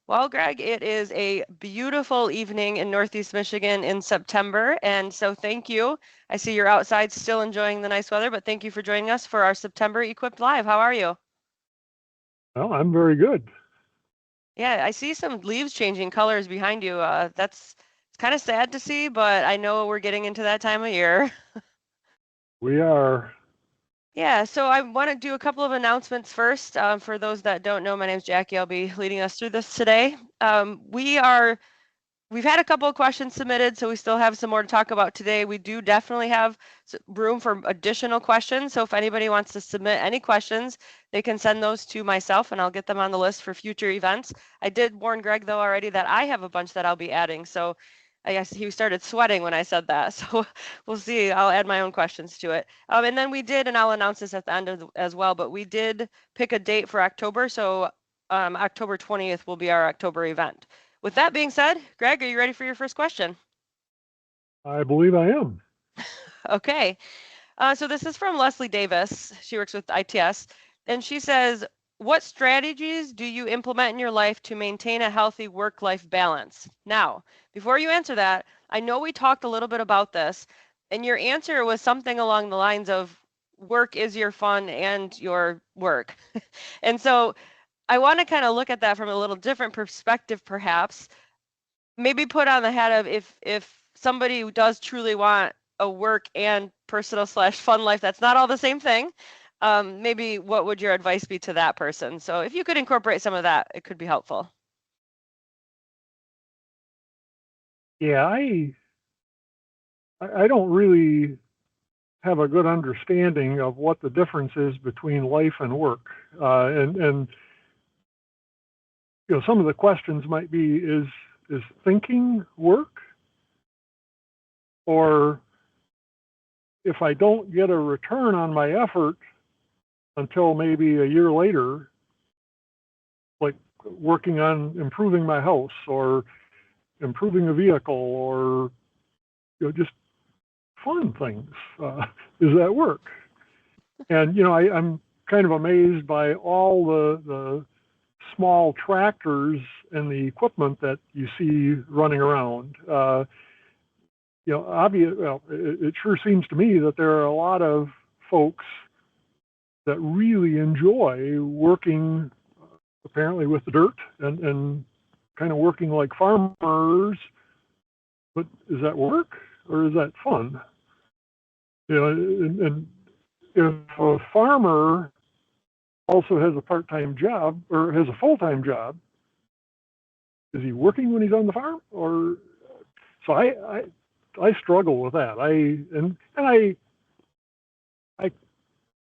Well, Greg, it is a beautiful evening in Northeast Michigan in September, and so thank you. I see you're outside still enjoying the nice weather, but thank you for joining us for our September Equipped Live. How are you? Well, I'm very good. Yeah, I see some leaves changing colors behind you. It's kind of sad to see, but I know we're getting into that time of year. We are. Yeah, so I want to do a couple of announcements first. For those that don't know, my name is Jackie. I'll be leading us through this today. We've had a couple of questions submitted, so we still have some more to talk about today. We do definitely have room for additional questions. So if anybody wants to submit any questions, they can send those to myself and I'll get them on the list for future events. I did warn Greg though already that I have a bunch that I'll be adding. So I guess he started sweating when I said that. So we'll see. I'll add my own questions to it. And then we did, and I'll announce this at the end as well, but we did pick a date for October. So October 20th will be our October event. With that being said, Greg, are you ready for your first question? I believe I am. Okay. So this is from Leslie Davis. She works with ITS, and she says, what strategies do you implement in your life to maintain a healthy work-life balance? Now, before you answer that, I know we talked a little bit about this, and your answer was something along the lines of work is your fun and your work. And so I want to kind of look at that from a little different perspective, perhaps. Maybe put on the hat of if somebody does truly want a work and personal / fun life, that's not all the same thing. Maybe what would your advice be to that person? So if you could incorporate some of that, it could be helpful. Yeah, I don't really have a good understanding of what the difference is between life and work. And some of the questions might be is thinking work? Or if I don't get a return on my effort until maybe a year later, like working on improving my house or improving a vehicle or just fun things, is that work? And I'm kind of amazed by all the small tractors and the equipment that you see running around. It sure seems to me that there are a lot of folks that really enjoy working apparently with the dirt and kind of working like farmers. But is that work or is that fun? And if a farmer also has a part-time job or has a full-time job, is he working when he's on the farm? Or so I struggle with that.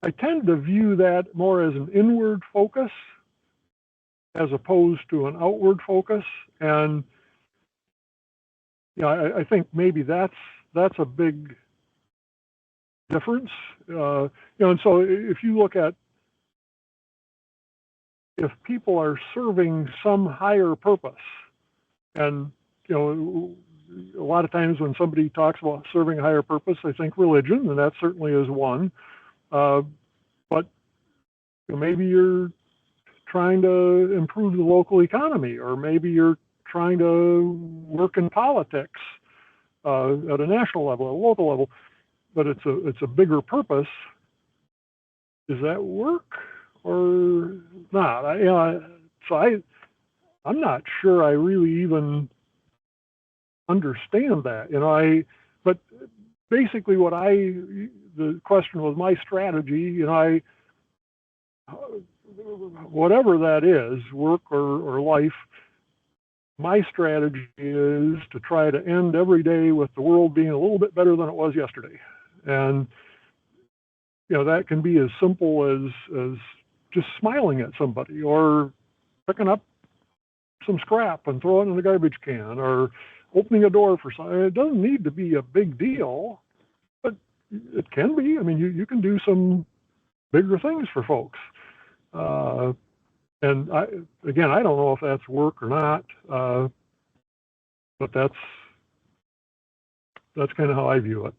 I tend to view that more as an inward focus as opposed to an outward focus. And I think maybe that's a big difference. And so if you look at if people are serving some higher purpose, and a lot of times when somebody talks about serving a higher purpose, I think religion, and that certainly is one. But maybe you're trying to improve the local economy, or maybe you're trying to work in politics at a national level, a local level, but it's a bigger purpose. Is that work or not? I'm not sure I really even understand that. But basically the question was my strategy. Whatever that is, work or life, my strategy is to try to end every day with the world being a little bit better than it was yesterday. And that can be as simple as just smiling at somebody, or picking up some scrap and throwing it in the garbage can, or opening a door for something. It doesn't need to be a big deal, but it can be. I mean, you can do some bigger things for folks. And I don't know if that's work or not, but that's kind of how I view it.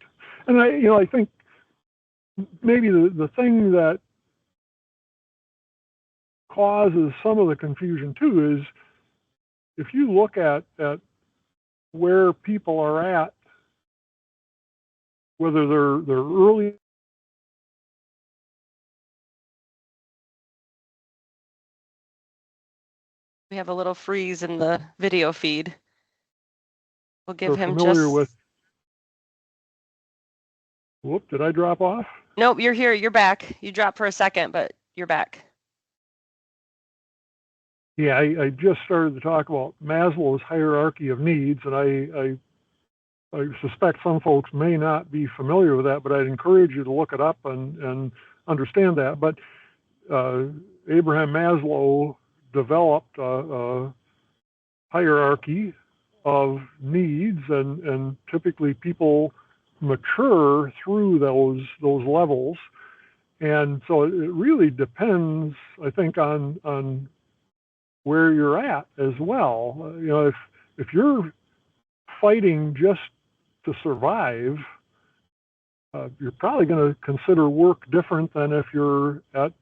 And I think maybe the thing that causes some of the confusion too is if you look at where people are at, whether they're early. We have a little freeze in the video feed. We'll give him Familiar just. with. Whoop! Did I drop off? Nope, you're here. You're back. You dropped for a second, but you're back. Yeah, I just started to talk about Maslow's hierarchy of needs, and I suspect some folks may not be familiar with that, but I'd encourage you to look it up and understand that. But Abraham Maslow developed a hierarchy of needs, and typically people mature through those levels. And so it really depends, I think, on where you're at as well. You know, if you're fighting just to survive, you're probably going to consider work different than if you're at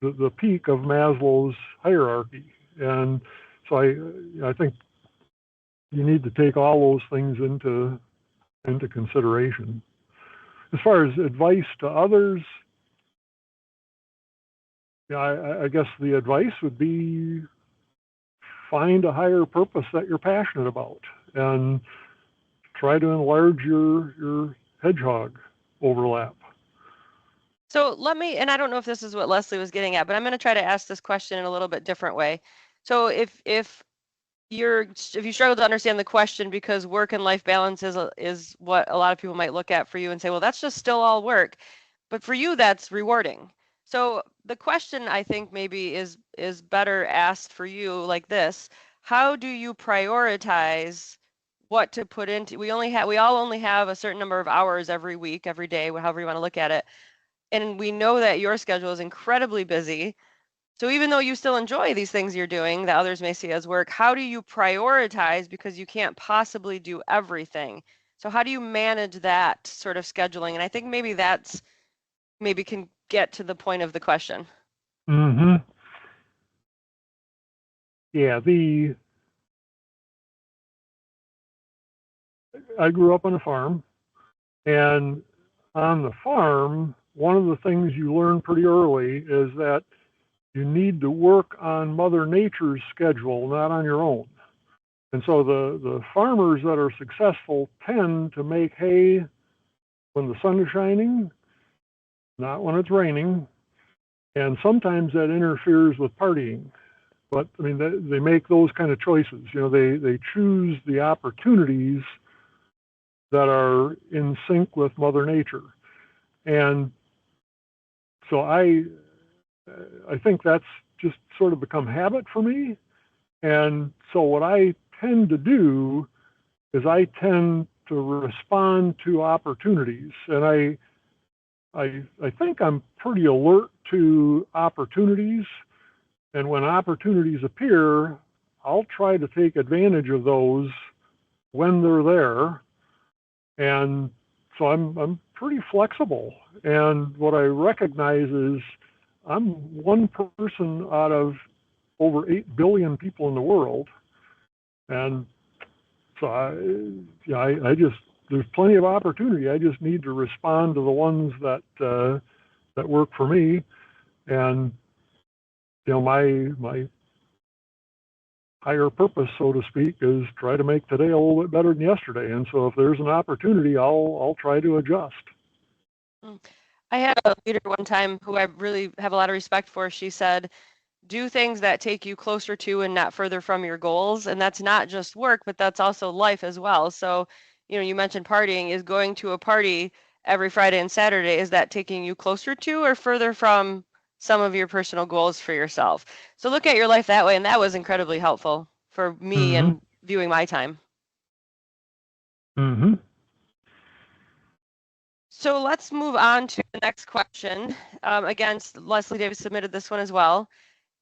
the peak of Maslow's hierarchy. And so I think you need to take all those things into consideration. As far as advice to others, yeah, I guess the advice would be find a higher purpose that you're passionate about and try to enlarge your hedgehog overlap. So let me, and I don't know if this is what Leslie was getting at, but I'm going to try to ask this question in a little bit different way. So if you struggle to understand the question because work and life balance is what a lot of people might look at for you and say, well, that's just still all work. But for you, that's rewarding. So the question I think maybe is better asked for you like this: how do you prioritize what to put into? We all only have a certain number of hours every week, every day, however you want to look at it. And we know that your schedule is incredibly busy. So even though you still enjoy these things you're doing that others may see as work, how do you prioritize, because you can't possibly do everything? So how do you manage that sort of scheduling? And I think maybe that's can get to the point of the question. Mm-hmm. Yeah, I grew up on a farm, and on the farm, one of the things you learn pretty early is that you need to work on Mother Nature's schedule, not on your own. And so the farmers that are successful tend to make hay when the sun is shining, not when it's raining. And sometimes that interferes with partying. But I mean, they make those kind of choices. You know, they choose the opportunities that are in sync with Mother Nature. And so I think that's just sort of become habit for me. And so what I tend to do is I tend to respond to opportunities. And I think I'm pretty alert to opportunities. And when opportunities appear, I'll try to take advantage of those when they're there. And so I'm pretty flexible. And what I recognize is I'm one person out of over 8 billion people in the world. And so I just, there's plenty of opportunity. I just need to respond to the ones that work for me. And, you know, my higher purpose, so to speak, is try to make today a little bit better than yesterday. And so if there's an opportunity, I'll try to adjust. I had a leader one time who I really have a lot of respect for. She said, do things that take you closer to and not further from your goals. And that's not just work, but that's also life as well. So, you know, you mentioned partying. Is going to a party every Friday and Saturday, is that taking you closer to or further from some of your personal goals for yourself? So look at your life that way. And that was incredibly helpful for me Mm-hmm. and viewing my time. Mm-hmm. So let's move on to the next question. Again, Leslie Davis submitted this one as well.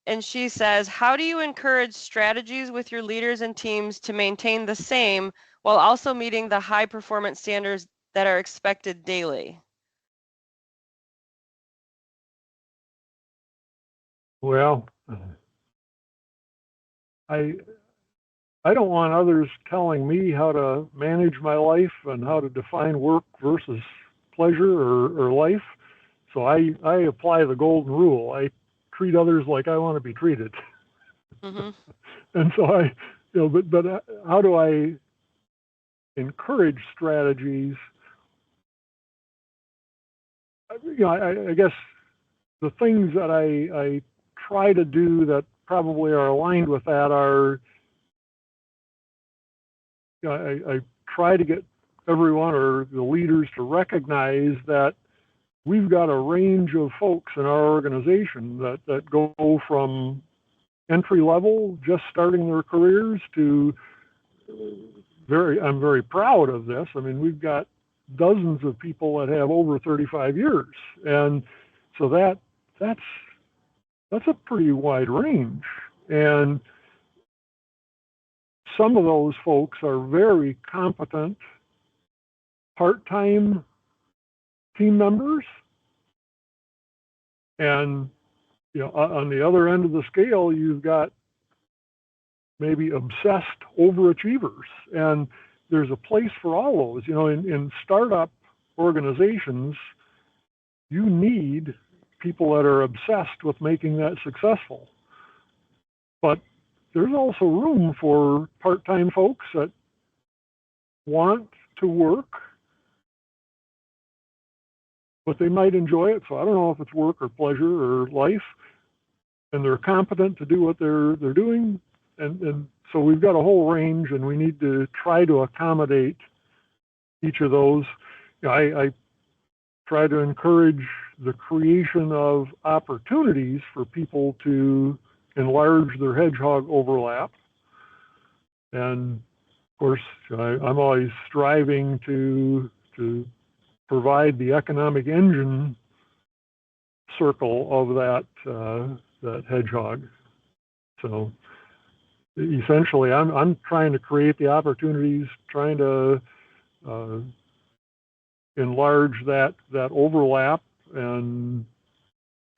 And she says, how do you encourage strategies with your leaders and teams to maintain the same while also meeting the high performance standards that are expected daily? Well, I I don't want others telling me how to manage my life and how to define work versus pleasure or life. So I apply the golden rule. I treat others like I want to be treated. Mm-hmm. And so but how do I encourage strategies? I guess the things that I try to do that probably are aligned with that are, I try to get everyone or the leaders to recognize that we've got a range of folks in our organization that go from entry level, just starting their careers, to I'm very proud of this. I mean, we've got dozens of people that have over 35 years. And so that's a pretty wide range. And some of those folks are very competent part-time team members. And on the other end of the scale, you've got maybe obsessed overachievers. And there's a place for all those. In startup organizations, you need people that are obsessed with making that successful. But there's also room for part-time folks that want to work, but they might enjoy it. So I don't know if it's work or pleasure or life, and they're competent to do what they're doing. And so we've got a whole range, and we need to try to accommodate each of those. I try to encourage the creation of opportunities for people to enlarge their hedgehog overlap. And of course, I'm always striving to provide the economic engine circle of that hedgehog. So essentially, I'm trying to create the opportunities, trying to enlarge that overlap, and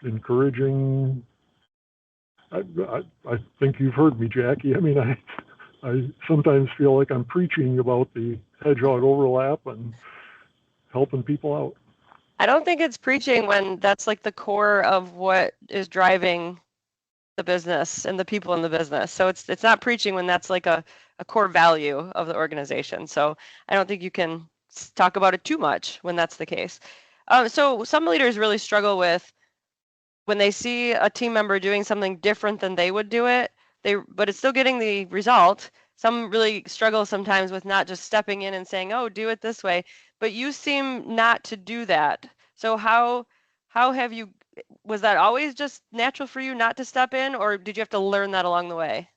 encouraging. I think you've heard me, Jackie. I mean, I sometimes feel like I'm preaching about the hedgehog overlap and helping people out. I don't think it's preaching when that's like the core of what is driving the business and the people in the business. So it's not preaching when that's like a core value of the organization. So I don't think you can talk about it too much when that's the case. So some leaders really struggle with when they see a team member doing something different than they would do it, but it's still getting the result. Some really struggle sometimes with not just stepping in and saying, "Oh, do it this way," but you seem not to do that. So how have you, was that always just natural for you not to step in, or did you have to learn that along the way?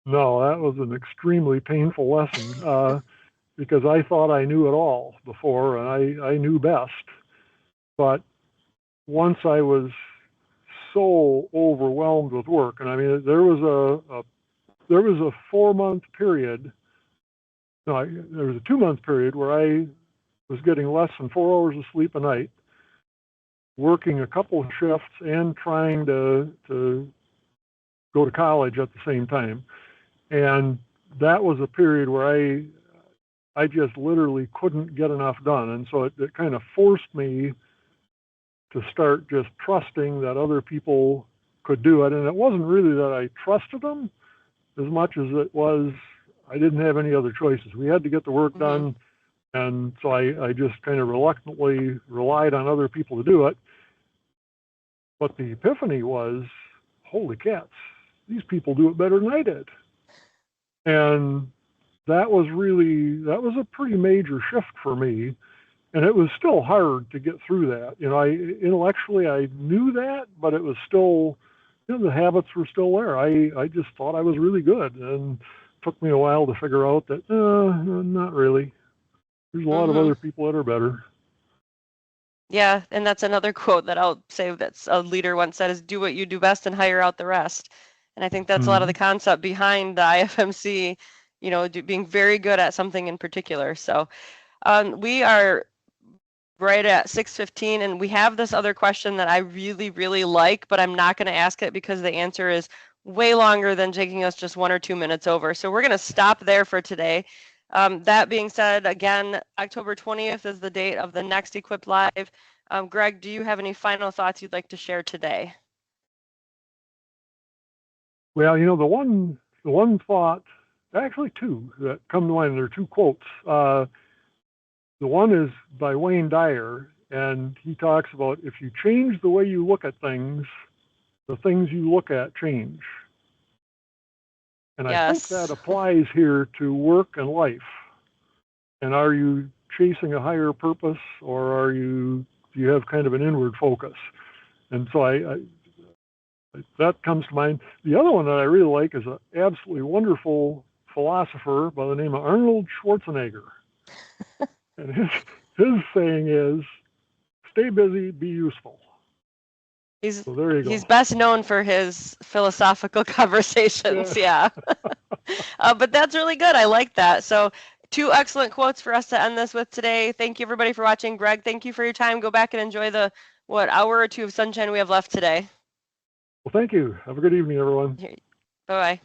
No, that was an extremely painful lesson because I thought I knew it all before, and I knew best. But once I was so overwhelmed with work, and I mean, there was a 4-month period. No, there was a 2-month period where I was getting less than 4 hours of sleep a night, working a couple of shifts, and trying to go to college at the same time. And that was a period where I just literally couldn't get enough done. And so it kind of forced me to start just trusting that other people could do it. And it wasn't really that I trusted them as much as it was I didn't have any other choices. We had to get the work done. And so I just kind of reluctantly relied on other people to do it. But the epiphany was, holy cats, these people do it better than I did. And that was a pretty major shift for me. And it was still hard to get through that. Intellectually I knew that, but it was still, the habits were still there. I just thought I was really good, and it took me a while to figure out that, not really. There's a lot of other people that are better. Yeah, and that's another quote that I'll say that's a leader once said is, "Do what you do best and hire out the rest." And I think that's a lot of the concept behind the IFMC, being very good at something in particular. So we are right at 6:15, and we have this other question that I really, really like, but I'm not going to ask it because the answer is way longer than taking us just 1 or 2 minutes over. So we're going to stop there for today. That being said, again, October 20th is the date of the next Equip Live. Greg, do you have any final thoughts you'd like to share today? Well, you know, the one thought, actually two that come to mind. There are two quotes. The one is by Wayne Dyer, and he talks about if you change the way you look at things, the things you look at change. And I think that applies here to work and life. And are you chasing a higher purpose, or do you have kind of an inward focus? And so I that comes to mind. The other one that I really like is an absolutely wonderful philosopher by the name of Arnold Schwarzenegger. And his saying is, stay busy, be useful. So there you go. He's best known for his philosophical conversations, yeah. But that's really good. I like that. So 2 excellent quotes for us to end this with today. Thank you, everybody, for watching. Greg, thank you for your time. Go back and enjoy the, hour or 2 of sunshine we have left today. Well, thank you. Have a good evening, everyone. Bye-bye.